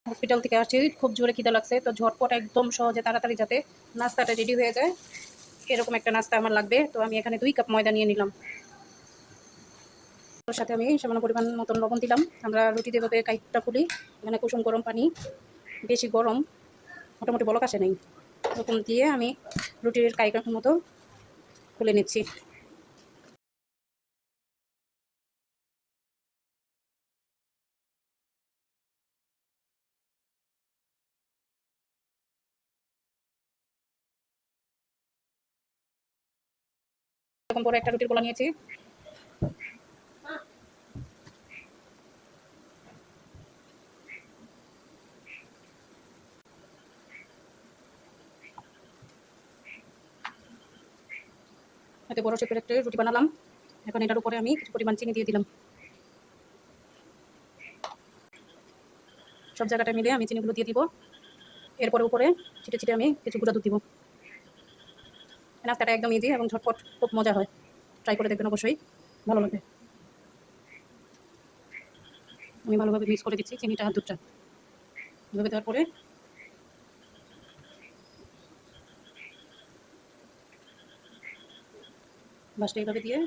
Hospital থেকে আসছি, খুব জোরে খিদা লাগছে, তো ঝটপট একদম সহজে তাড়াতাড়ি যাতে নাস্তাটা রেডি হয়ে যায় এরকম একটা নাস্তা আমার লাগবে। তো আমি এখানে 2 কাপ ময়দা নিয়ে নিলাম। ওর সাথে আমি সামান্য পরিমাণ মতন লবণ দিলাম। আমরা রুটি যেভাবে কাইটটা খুলি, এখানে কুসুম গরম পানি, বেশি গরম, মোটামুটি বলক আসে নাই, এরকম দিয়ে আমি রুটির কাইটার মতো খুলে নিচ্ছি। এরকম করে একটা রুটির গোলা নিয়েছি। এতে বড় শেপের একটা রুটি বানালাম। এখন এটার উপরে আমি কিছু পরিমাণ চিনি দিয়ে দিলাম। সব জায়গাটা মিলে আমি চিনিগুলো দিয়ে দিব। এরপরে উপরে ছিটে ছিটে আমি কিছু গুঁড়া দুধ দিব। নাস্তাটা একদম ইজি এবং ঝটপট, খুব মজা হয়। ট্রাই করে দেখবেন, অবশ্যই ভালো লাগবে। আমি ভালোভাবে মিক্স করে দিচ্ছি চিনিটা আর দুধটা। এভাবে দেওয়ার পরে বাসটা এইভাবে দিয়ে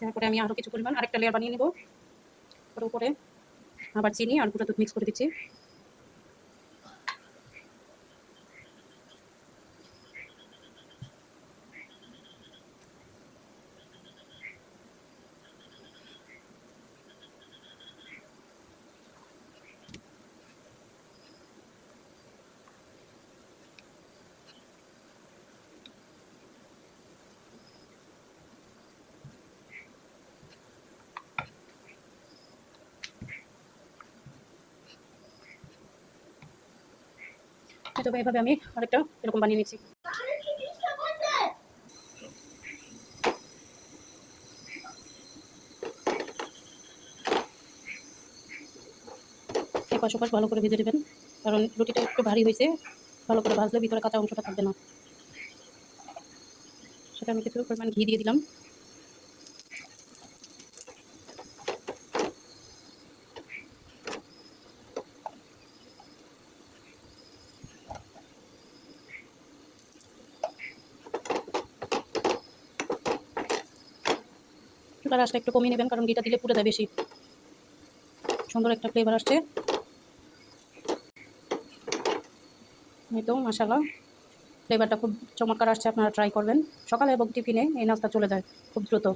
তারপরে আমি আরও কিছু পরিমাণ আরেকটা লেয়ার বানিয়ে নেব। ওর উপরে আবার চিনি আর গুঁড়া দুধ মিক্স করে দিচ্ছি। তবে এভাবে আমি আরেকটা এরকম বানিয়ে নিচ্ছি। এপাশ ওপাশ ভালো করে ভেজে দেবেন, কারণ রুটিটা একটু ভারী হয়েছে। ভালো করে ভাজলে ভিতরে কাঁচা অংশটা থাকবে না। সেটা আমি কিছু পরিমাণ ঘি দিয়ে দিলাম। চুলার আঁচটা একটু কমিয়ে নেবেন, কারণ ঘিটা দিলে পুড়ে যায় বেশি। সুন্দর একটা ফ্লেভার আসছে। এই তো মাশাআল্লাহ, ফ্লেভারটা খুব চমৎকার আসছে। আপনারা ট্রাই করবেন। সকালে এবং টিফিনে এই নাস্তা চলে যায় খুব দ্রুত।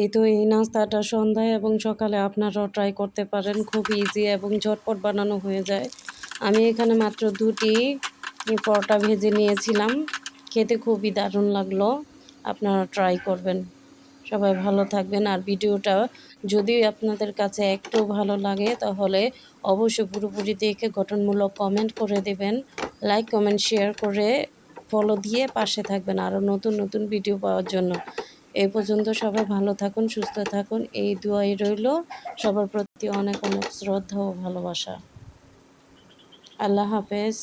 এই তো এই নাস্তাটা সন্ধ্যায় এবং সকালে আপনারাও ট্রাই করতে পারেন। খুব ইজি এবং ঝটপট বানানো হয়ে যায়। আমি এখানে মাত্র 2টি পরোটা ভেজে নিয়েছিলাম। খেতে খুবই দারুণ লাগলো। আপনারা ট্রাই করবেন। সবাই ভালো থাকবেন। আর ভিডিওটা যদি আপনাদের কাছে একটু ভালো লাগে, তাহলে অবশ্যই পুরোপুরি দেখে গঠনমূলক কমেন্ট করে দেবেন। লাইক, কমেন্ট, শেয়ার করে ফলো দিয়ে পাশে থাকবেন আরও নতুন নতুন ভিডিও পাওয়ার জন্য। এই পর্যন্ত সবাই ভালো থাকুন, সুস্থ থাকুন, এই দোয়াই রইল। সবার প্রতি অনেক অনেক শ্রদ্ধা ও ভালোবাসা। আল্লাহ হাফেজ।